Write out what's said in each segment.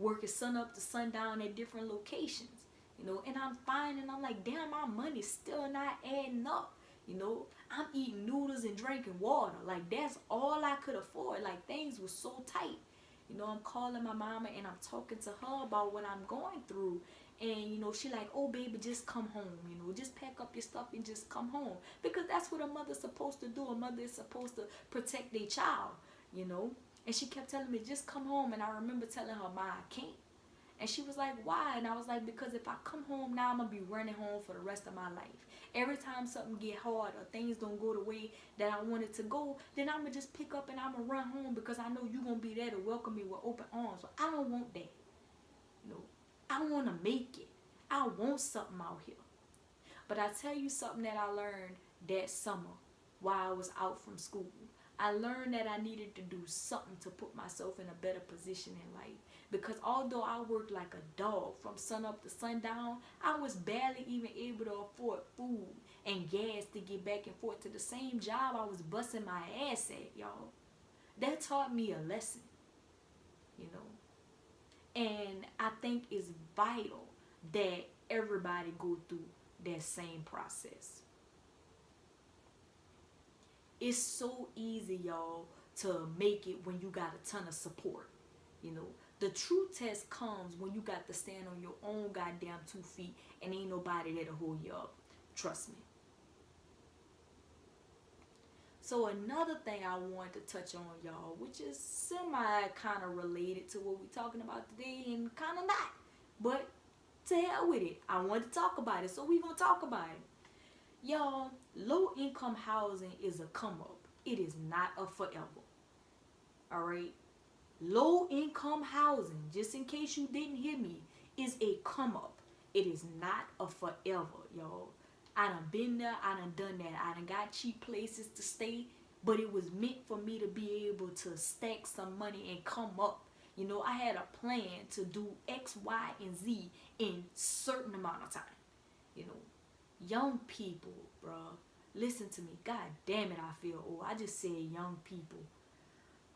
working sun up to sundown at different locations, you know, and I'm fine, and I'm like, damn, my money's still not adding up, you know. I'm eating noodles and drinking water, like that's all I could afford, like things were so tight, you know. I'm calling my mama and I'm talking to her about what I'm going through, and you know, she like, oh baby, just come home, you know, just pack up your stuff and just come home, because that's what a mother's supposed to do. A mother is supposed to protect their child, you know. And she kept telling me, just come home. And I remember telling her, Ma, I can't. And she was like, why? And I was like, because if I come home now, I'm going to be running home for the rest of my life. Every time something get hard or things don't go the way that I want it to go, then I'm going to just pick up and I'm going to run home, because I know you're going to be there to welcome me with open arms. So I don't want that. No, I want to make it. I want something out here. But I tell you something that I learned that summer while I was out from school. I learned that I needed to do something to put myself in a better position in life. Because although I worked like a dog from sun up to sundown, I was barely even able to afford food and gas to get back and forth to the same job I was busting my ass at, y'all. That taught me a lesson, you know. And I think it's vital that everybody go through that same process. It's so easy, y'all, to make it when you got a ton of support. You know, the true test comes when you got to stand on your own goddamn 2 feet and ain't nobody there to hold you up. Trust me. So another thing I wanted to touch on, y'all, which is semi kind of related to what we're talking about today and kind of not. But to hell with it. I wanted to talk about it, so we're going to talk about it. Y'all, low income housing is a come up. It is not a forever. Alright? Low income housing, just in case you didn't hear me, is a come up. It is not a forever, y'all. I done been there, I done that. I done got cheap places to stay, but it was meant for me to be able to stack some money and come up. You know, I had a plan to do X, Y, and Z in certain amount of time. You know, young people, bruh, listen to me. God damn it, I feel old. I just said young people.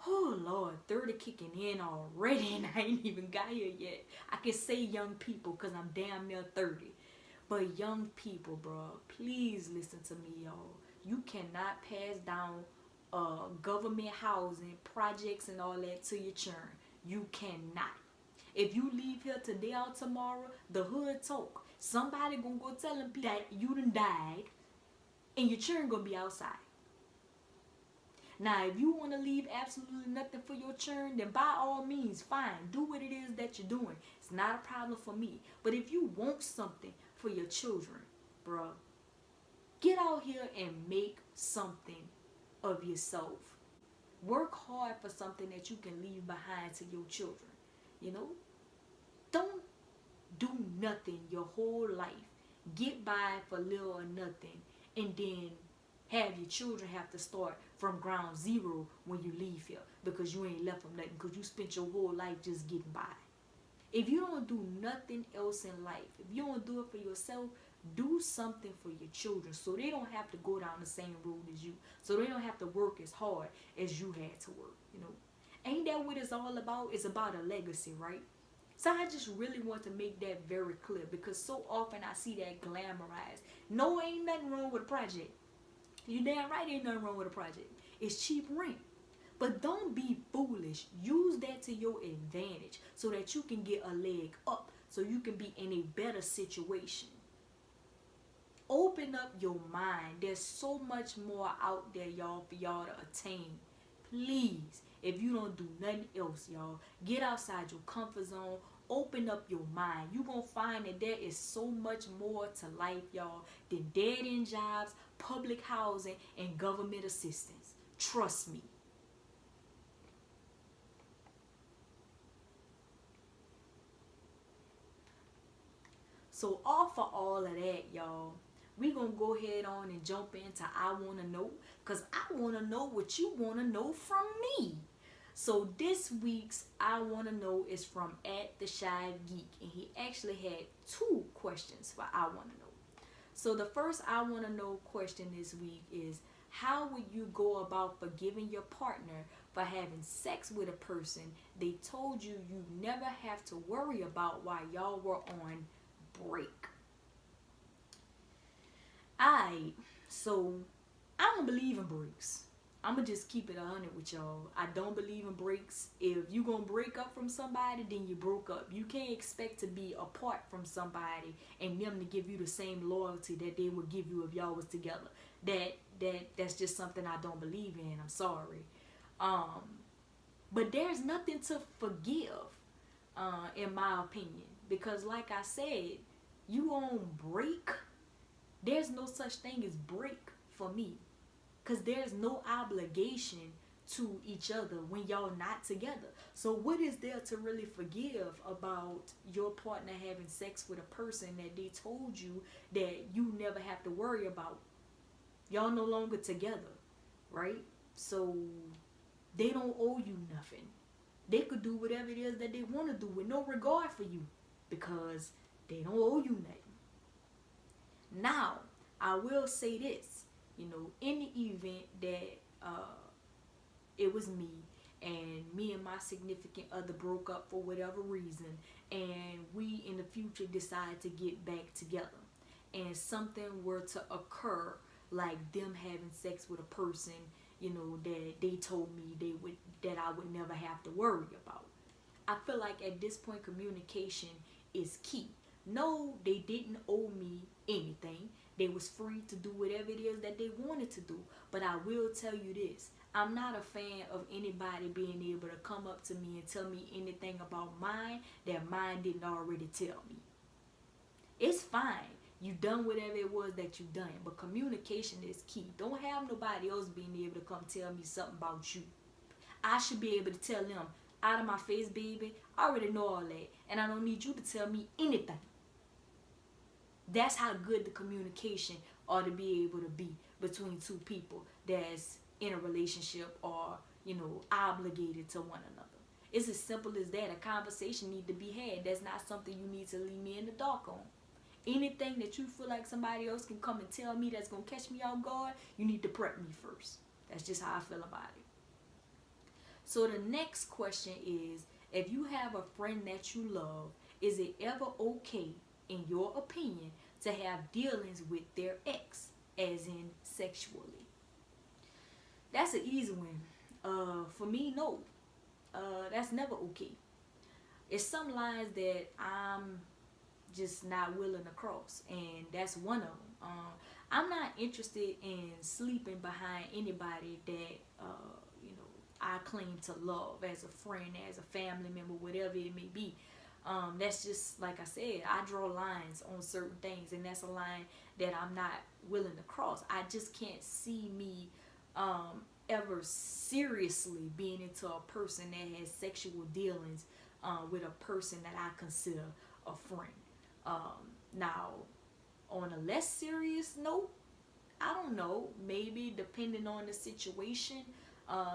Oh Lord, 30 kicking in already and I ain't even got here yet. I can say young people because I'm damn near 30. But young people, bruh, please listen to me, y'all. You cannot pass down government housing, projects and all that to your children. You cannot. If you leave here today or tomorrow, the hood talk. Somebody gonna go tell them that you done died and your children gonna be outside. Now, if you want to leave absolutely nothing for your children, then by all means, fine. Do what it is that you're doing. It's not a problem for me. But if you want something for your children, bruh, get out here and make something of yourself. Work hard for something that you can leave behind to your children. You know? Don't do nothing your whole life. Get by for little or nothing. And then have your children have to start from ground zero when you leave here, because you ain't left them nothing, because you spent your whole life just getting by. If you don't do nothing else in life, if you don't do it for yourself, do something for your children so they don't have to go down the same road as you, so they don't have to work as hard as you had to work. You know, ain't that what it's all about? It's about a legacy, right? So I just really want to make that very clear, because so often I see that glamorized. No, ain't nothing wrong with a project. You damn right ain't nothing wrong with a project. It's cheap rent. But don't be foolish. Use that to your advantage so that you can get a leg up, so you can be in a better situation. Open up your mind. There's so much more out there, y'all, for y'all to attain. Please, if you don't do nothing else, y'all, get outside your comfort zone. Open up your mind. You're going to find that there is so much more to life, y'all, than dead-end jobs, public housing, and government assistance. Trust me. So off of all of that, y'all, we're going to go ahead on and jump into I Want to Know, because I want to know what you want to know from me. So this week's I Want to Know is from @TheShyGeek, and he actually had 2 questions for I Want to Know. So the first I Want to Know question this week is, how would you go about forgiving your partner for having sex with a person they told you you never have to worry about while y'all were on break. Alright, so I don't believe in breaks. I'ma just keep it 100 with y'all. I don't believe in breaks. If you gonna break up from somebody, then you broke up. You can't expect to be apart from somebody and them to give you the same loyalty that they would give you if y'all was together. That's just something I don't believe in. I'm sorry. But there's nothing to forgive, in my opinion, because like I said, you on break. There's no such thing as break for me. Because there's no obligation to each other when y'all not together. So what is there to really forgive about your partner having sex with a person that they told you that you never have to worry about? Y'all no longer together, right? So they don't owe you nothing. They could do whatever it is that they want to do with no regard for you because they don't owe you nothing. Now, I will say this. You know, in the event that it was me and my significant other broke up for whatever reason and we in the future decide to get back together and something were to occur like them having sex with a person, you know, that they told me that I would never have to worry about. I feel like at this point communication is key. No, they didn't owe me anything. They was free to do whatever it is that they wanted to do. But I will tell you this. I'm not a fan of anybody being able to come up to me and tell me anything about mine that mine didn't already tell me. It's fine. You done whatever it was that you done. But communication is key. Don't have nobody else being able to come tell me something about you. I should be able to tell them, out of my face, baby, I already know all that. And I don't need you to tell me anything. That's how good the communication ought to be able to be between two people that's in a relationship or, you know, obligated to one another. It's as simple as that. A conversation need to be had. That's not something you need to leave me in the dark on. Anything that you feel like somebody else can come and tell me that's going to catch me off guard, you need to prep me first. That's just how I feel about it. So the next question is, if you have a friend that you love, is it ever okay, in your opinion, to have dealings with their ex, as in sexually? That's an easy one. For me, no. That's never okay. It's some lines that I'm just not willing to cross, and that's one of them. I'm not interested in sleeping behind anybody that you know, I claim to love as a friend, as a family member, whatever it may be. That's just, like I said, I draw lines on certain things, and that's a line that I'm not willing to cross. I just can't see me ever seriously being into a person that has sexual dealings with a person that I consider a friend. Now, on a less serious note, I don't know, maybe depending on the situation,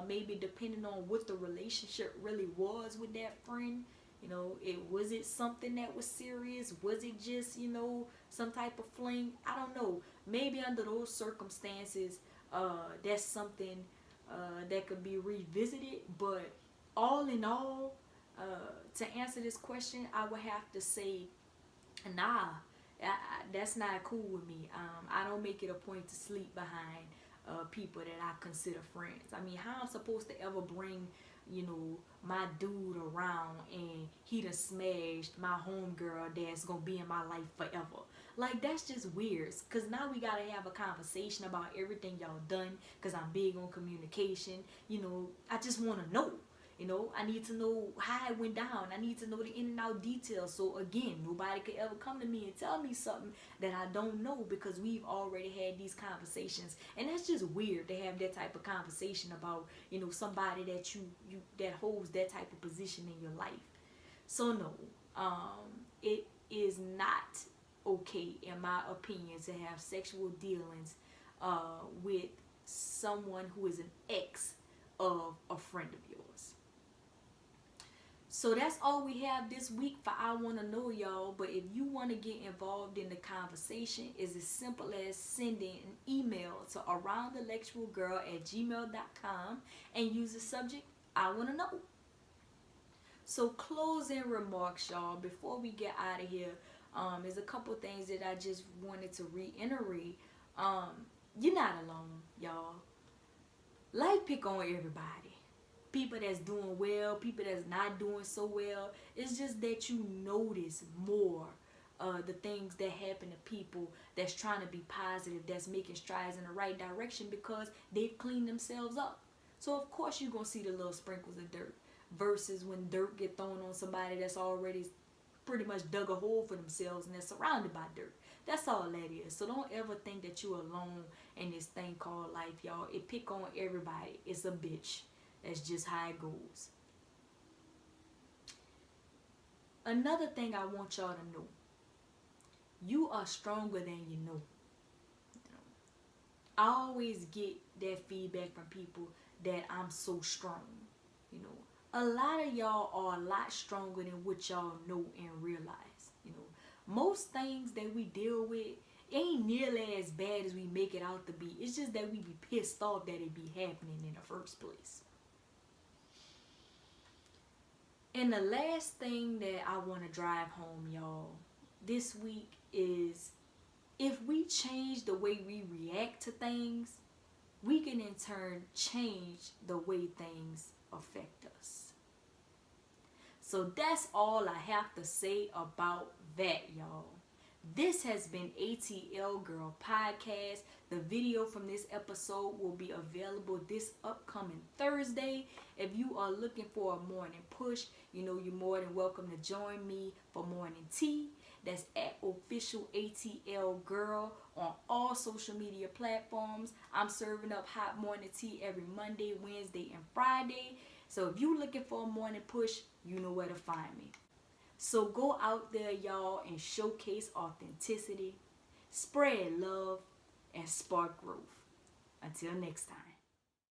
maybe depending on what the relationship really was with that friend. You know, was it something that was serious? Was it just, you know, some type of fling? I don't know. Maybe under those circumstances, that's something that could be revisited. But all in all, to answer this question, I would have to say, nah, that's not cool with me. I don't make it a point to sleep behind people that I consider friends. I mean, how I'm supposed to ever bring, you know, my dude around and he done smashed my homegirl that's gonna be in my life forever? Like, that's just weird. Cause now we gotta have a conversation about everything y'all done. Cause I'm big on communication. You know, I just wanna know. You know, I need to know how it went down. I need to know the in and out details. So again, nobody could ever come to me and tell me something that I don't know, because we've already had these conversations. And that's just weird to have that type of conversation about, you know, somebody that you that holds that type of position in your life. So no, it is not okay, in my opinion, to have sexual dealings with someone who is an ex of a friend of yours. So that's all we have this week for I Want to Know, y'all. But if you want to get involved in the conversation, it's as simple as sending an email to around-the-lectual@gmail.com and use the subject I want to know. So closing remarks, y'all, before we get out of here, there's a couple things that I just wanted to reiterate. You're not alone, y'all. Life pick on everybody. People that's doing well, people that's not doing so well. It's just that you notice more the things that happen to people that's trying to be positive, that's making strides in the right direction because they've cleaned themselves up. So of course you're going to see the little sprinkles of dirt versus when dirt get thrown on somebody that's already pretty much dug a hole for themselves and they're surrounded by dirt. That's all that is. So don't ever think that you're alone in this thing called life, y'all. It pick on everybody. It's a bitch. That's just how it goes. Another thing I want y'all to know. You are stronger than you know. I always get that feedback from people that I'm so strong. You know, a lot of y'all are a lot stronger than what y'all know and realize. You know, most things that we deal with ain't nearly as bad as we make it out to be. It's just that we be pissed off that it be happening in the first place. And the last thing that I want to drive home, y'all, this week is if we change the way we react to things, we can in turn change the way things affect us. So that's all I have to say about that, y'all. This has been ATL Girl Podcast. The video from this episode will be available this upcoming Thursday. If you are looking for a morning push, you know you're more than welcome to join me for morning tea. That's at official ATL Girl on all social media platforms. I'm serving up hot morning tea every Monday, Wednesday, and Friday. So if you're looking for a morning push, you know where to find me. So go out there, y'all, and showcase authenticity, spread love, and spark growth. Until next time.